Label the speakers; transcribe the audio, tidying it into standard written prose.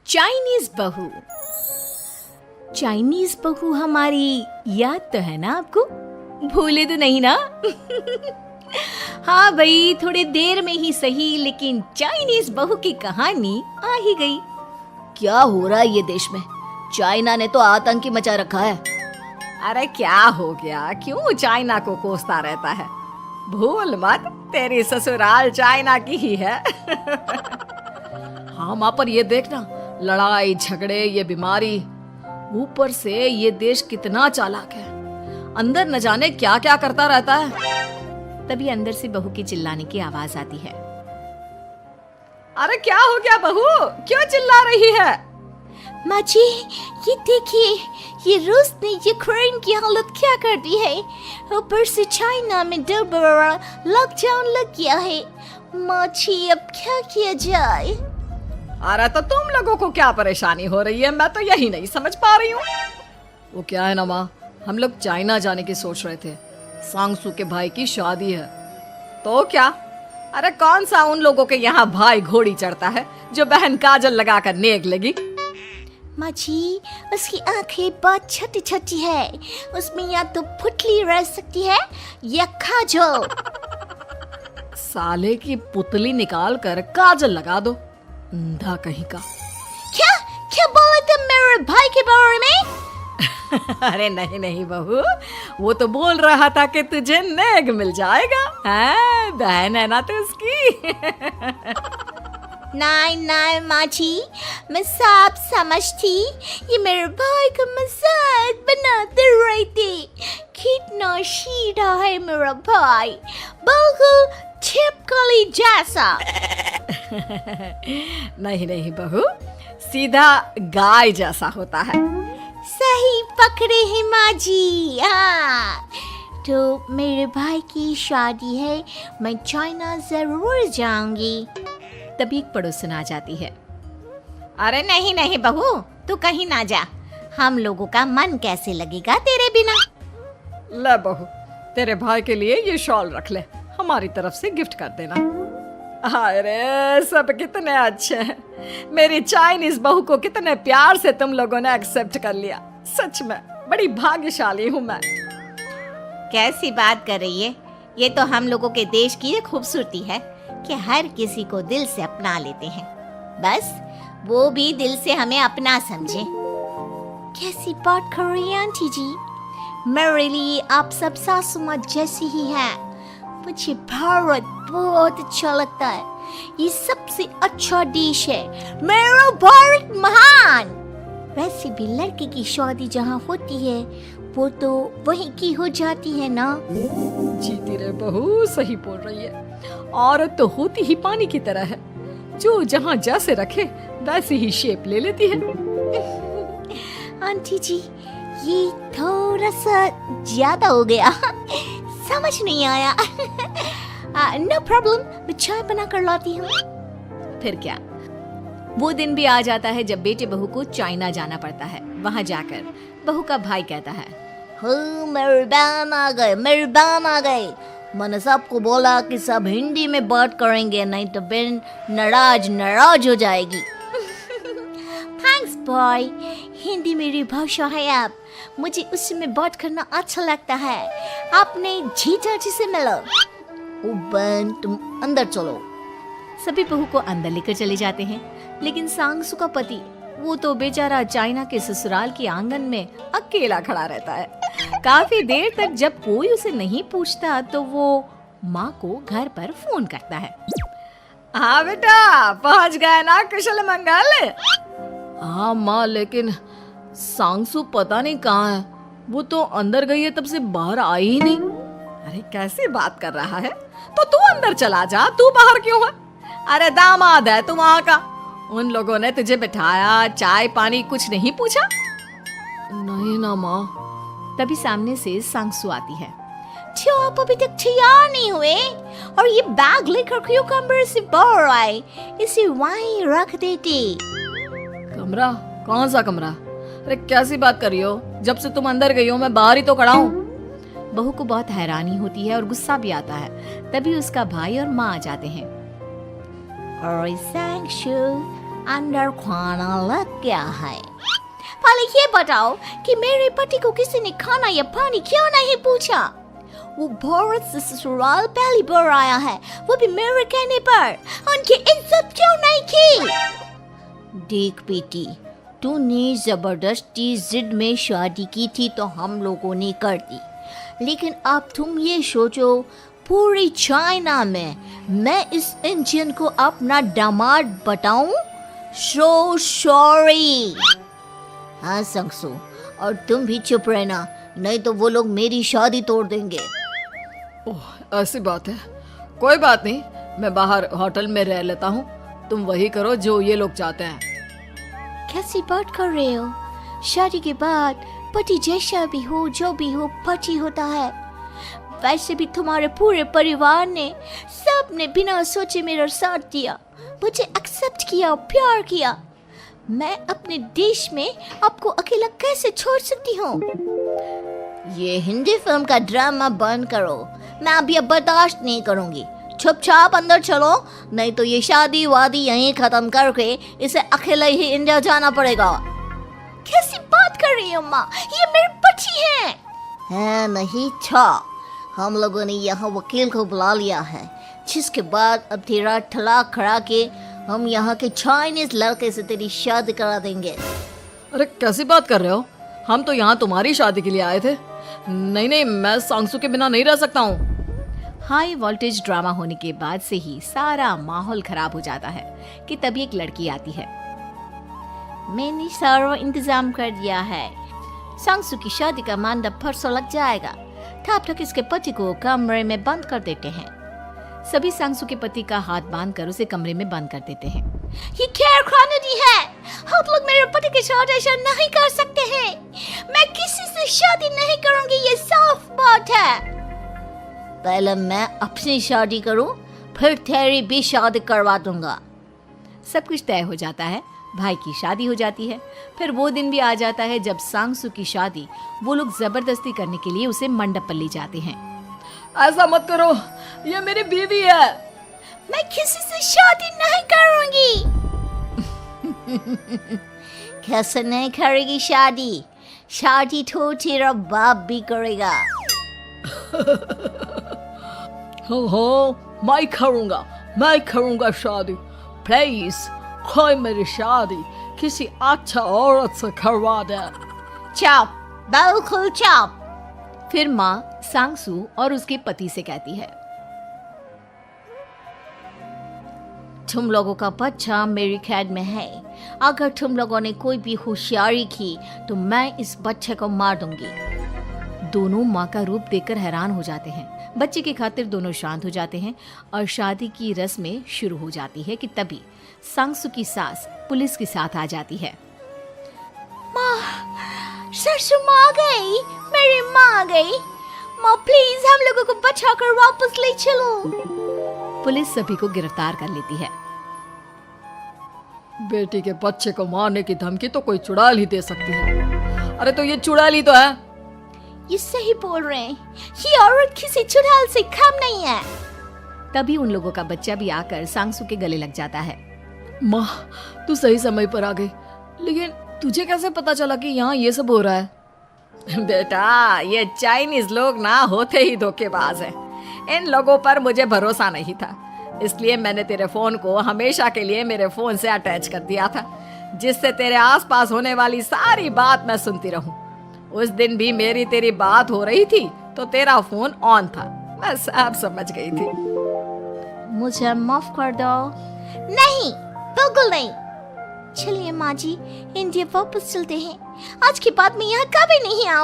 Speaker 1: Chinese बहू। Chinese बहू हमारी याद तो है ना आपको? भूले तो नहीं ना? हाँ भाई, थोड़ी देर में ही सही, लेकिन चाइनीज बहू की कहानी आ ही गई।
Speaker 2: क्या हो रहा है ये देश में? चाइना ने तो आतंक ही मचा रखा है।
Speaker 1: अरे क्या हो गया? क्यों चाइना को कोसता रहता है? भूल मत, तेरी ससुराल चाइना की ही है।
Speaker 2: हाँ माँ, पर ये देखना, लड़ाई झगड़े, ये बीमारी, ऊपर से ये देश कितना चालाक है, अंदर न जाने क्या क्या करता रहता है।
Speaker 1: तभी अंदर से बहू की चिल्लाने की आवाज आती है।
Speaker 2: अरे क्या हो गया बहू, क्यों चिल्ला रही है?
Speaker 3: माँ जी, ये देखिए, ये रूस ने यूक्रेन की हालत क्या कर दी है। ऊपर से चाइना में डर बड़ा लॉकडाउन लग गया है। माँ जी, अब क्या किया जाए?
Speaker 2: अरे तो तुम लोगों को क्या परेशानी हो रही है, मैं तो यही नहीं समझ पा रही हूँ। वो क्या है ना माँ, हम लोग चाइना जाने की सोच रहे थे, सांगसू के भाई की शादी है। तो क्या? अरे कौन सा उन लोगों के यहाँ भाई घोड़ी चढ़ता है जो बहन काजल लगा कर नेक लगी?
Speaker 3: माँ जी, उसकी आंखें बहुत छोटी छोटी है, उसमें या तो पुतली रह सकती है या काजल।
Speaker 2: साले की पुतली निकाल कर काजल लगा दो, अंधा कहीं का।
Speaker 3: क्या क्या बोले तुम मेरे भाई के बारे में?
Speaker 2: अरे नहीं नहीं बहू, वो तो बोल रहा था कि तुझे नेग मिल जाएगा। हाँ, बहन है ना तो उसकी।
Speaker 3: नहीं नहीं माँ जी, मैं सब समझती, ये मेरे भाई का मजाक बनाते रहते। कितना सीधा है मेरा भाई, बिल्कुल छिपकली जैसा।
Speaker 2: नहीं नहीं बहू, सीधा गाय जैसा होता है।
Speaker 3: सही पकड़े हैं माँ जी। हाँ, तो मेरे भाई की शादी है, मैं चाइना जरूर जाऊंगी।
Speaker 1: तभी एक पड़ोसन आ जाती है।
Speaker 3: अरे नहीं नहीं बहू, तू कहीं ना जा, हम लोगों का मन कैसे लगेगा तेरे बिना।
Speaker 2: ले बहू, तेरे भाई के लिए ये शॉल रख ले, हमारी तरफ से गिफ्ट कर देना। अरे सब कितने अच्छे हैं, मेरी चाइनीज बहू को कितने प्यार से तुम लोगों ने एक्सेप्ट कर लिया। सच में बड़ी भाग्यशाली हूँ मैं।
Speaker 3: कैसी बात कर रही है? ये तो हम लोगों के देश की खूबसूरती है कि हर किसी को दिल से अपना लेते हैं, बस वो भी दिल से हमें अपना समझे। कैसी बात कर रही है आंटी जी? मेरे लिए आप सब सासू माँ जैसी ही हैं। मुझे भारत बहुत अच्छा लगता है, ये सबसे अच्छा देश है, मेरा भारत महान। वैसे भी लड़के की शादी जहाँ होती है वो तो वहीं की हो जाती है ना।
Speaker 2: जीती रे बहू, सही बोल रही है। औरत तो होती ही पानी की तरह है, जो जहाँ जैसे रखे वैसी ही शेप ले लेती है।
Speaker 3: आंटी जी, ये थोड़ा सा ज्यादा हो गया, समझ नहीं आया। नो प्रॉब्लम, मैं चाय बना कर लाती हूँ।
Speaker 1: फिर क्या, वो दिन भी आ जाता है जब बेटे बहू को चाइना जाना पड़ता है। वहाँ जाकर बहू का भाई कहता है,
Speaker 3: मेरे बहन आ गए, मेरे बहन आ गए। मैंने सबको बोला कि सब हिंदी में बात करेंगे, नहीं तो बहन नाराज हो जाएगी। थैंक्स बॉय, हिंदी मेरी भाषा है, आप मुझे उसमें बात करना अच्छा लगता है। आपने जीजा जी से मिलो। ओ बहन, तुम अंदर चलो।
Speaker 1: सभी बहू को अंदर लेकर चले जाते हैं, लेकिन सांगसू का पति, वो तो बेचारा चाइना के ससुराल के आंगन में अकेला खड़ा रहता है। काफी देर तक जब कोई उसे नहीं पूछता तो वो माँ को घर पर फोन करता है।
Speaker 2: हाँ बेटा, पहुँच गए ना कुशल मंगल? हाँ माँ, लेकिन सांगसू पता नहीं कहाँ है, वो तो अंदर गई है, तब से बाहर आई ही नहीं। अरे कैसी बात कर रहा है? तो तू अंदर चला जा, तू बाहर क्यों है? अरे दामाद है तू वहाँ का, उन लोगों ने तुझे बिठाया, चाय पानी कुछ नहीं पूछा? नहीं ना माँ।
Speaker 1: तभी सामने से सांगसू आती है।
Speaker 3: क्यों आप अभी तक तैयार नहीं हुए? और ये बैग लेकर क्यों कमरे से बाहर आए? इसे वहीं रख देते।
Speaker 2: कमरा? कौन सा कमरा? अरे कैसी बात कर रही हो? जब से तुम अंदर गई हो मैं बाहर ही तो खड़ा हूँ।
Speaker 1: बहू को बहुत हैरानी होती है और गुस्सा भी आता है। तभी उसका भाई और माँ आ जाते हैं।
Speaker 3: और सांगसू, अंदर खाना लग गया है। पहले ये बताओ कि मेरे पति को किसी ने खाना या पानी क्यों नहीं पूछा? वो भारत से ससुराल पहली बार आया है, वो भी मेरे कहने पर। उनकी इज्जत क्यों नहीं की? देख बेटी, तूने जबरदस्ती जिद में शादी की थी तो हम लोगों ने कर दी, लेकिन अब तुम ये सोचो, पूरी चाइना में मैं इस इंडियन को अपना दामाद बताऊं? So sorry. हाँ संगसू, और तुम भी चुप रहना, नहीं तो वो लोग मेरी शादी तोड़ देंगे।
Speaker 2: ओह, ऐसी बात है। कोई बात नहीं, मैं बाहर होटल में रह लेता हूँ, तुम वही करो जो ये लोग चाहते हैं।
Speaker 3: कैसी बात कर रहे हो? शादी के बाद पति जैसा भी हो, जो भी हो, पति होता है। वैसे भी तुम्हारे पूरे परिवार ने, सबने बिना सोचे मेरा साथ दिया, मुझे एक्सेप्ट किया, प्यार किया। मैं अपने देश में आपको अकेला कैसे छोड़ सकती हूँ? ये हिंदी फिल्म का ड्रामा बंद करो, मैं अभी अब बर्दाश्त नहीं करूँगी। चुपचाप अंदर चलो, नहीं तो ये शादी वादी यहीं खत्म करके इसे अकेले ही इंडिया जाना पड़ेगा। कैसी बात कर रही हो माँ? ये मेरे पति हैं। नहीं था, हम लोगों ने यहाँ वकील को बुला लिया है, जिसके बाद अब तेरा तलाक करा के हम यहाँ के चाइनीज लड़के से तेरी शादी करा देंगे।
Speaker 2: अरे कैसी बात कर रहे हो? हम तो यहाँ तुम्हारी शादी के लिए आए थे। नहीं, मैं सांगसू के बिना नहीं रह सकता हूँ।
Speaker 1: हाई वोल्टेज ड्रामा होने के बाद से ही सारा माहौल खराब हो जाता है कि तभी एक लड़की आती है।
Speaker 3: मैंने सारा इंतजाम कर दिया है, सांगसू की शादी का मंडप परसों लग जाएगा, तब तक इसके पति को कमरे में बंद कर देते हैं।
Speaker 1: सभी सांगसू के पति का हाथ बांधकर उसे कमरे में बंद कर देते हैं।
Speaker 3: ये क्या कानूनी है? आप लोग मेरे पति के साथ ऐसा नहीं कर सकते हैं। मैं किसी से शादी नहीं करूंगी, ये साफ बात है। पहले मैं अपनी शादी करूं, फिर तेरी भी शादी करवा दूंगा।
Speaker 1: सब कुछ तय हो जाता है, भाई की शादी हो जाती है। फिर वो दिन भी आ जाता है जब सांगसू की शादी वो लोग जबरदस्ती करने के लिए उसे मंडप पर ले जाते हैं।
Speaker 2: ऐसा मत करो, ये मेरी बीवी है।
Speaker 3: मैं किसी से शादी नहीं करूंगी। कैसे नहीं करेगी शादी? शादी तो तेरा बाप भी करेगा।
Speaker 2: हो, मैं करूंगा शादी। प्लीज कोई मेरी शादी किसी अच्छा औरत से करवा दे।
Speaker 3: चुप, बिल्कुल चुप।
Speaker 1: फिर माँ सांगसू और उसके पति से कहती है,
Speaker 3: तुम लोगों का बच्चा मेरी कैद में है। अगर तुम लोगों ने कोई भी होशियारी की तो मैं इस बच्चे को मार दूंगी।
Speaker 1: दोनों माँ का रूप देखकर हैरान हो जाते हैं। बच्चे की खातिर दोनों शांत हो जाते हैं और शादी की रस्में शुरू हो जाती है कि तभी सांगसू की सास पुलिस के साथ आ जाती है।
Speaker 3: माँ, सरसू माँ आ गई, मेरी माँ आ गई। माँ प्लीज हम लोगों को बचाकर वापस ले चलो।
Speaker 1: पुलिस सभी को गिरफ्तार कर लेती है।
Speaker 2: बेटी के बच्चे को मारने की धमकी तो कोई चुड़ैल ही दे सकती है। अरे तो ये चुड़ैल ही तो है।
Speaker 3: ये सही बोल रहे हैं, ये औरत किसी चुड़ैल से कम नहीं है।
Speaker 1: तभी उन लोगों का बच्चा भी आकर सांगसू के गले लग जाता है।
Speaker 2: माँ, तू सही समय पर आ गई, लेकिन तुझे कैसे पता चला कि यहाँ ये सब हो रहा है?
Speaker 1: बेटा, ये चाइनीज लोग ना होते ही धोखेबाज हैं। इन लोगों पर मुझे भरोसा नहीं था, इसलिए मैंने तेरे फोन को हमेशा के लिए मेरे फोन से अटैच कर दिया था, जिससे तेरे आसपास होने वाली सारी बात मैं सुनती रहूं। उस दिन भी मेरी तेरी बात हो रही थी तो तेरा फोन ऑन था, मैं सब समझ गई थी।
Speaker 3: मुझे माफ कर दो। नहीं, बिल्कुल नहीं। चलिए माँ जी, इंडिया वापस चलते हैं। आज के बाद मैं यहाँ कभी नहीं आऊँ।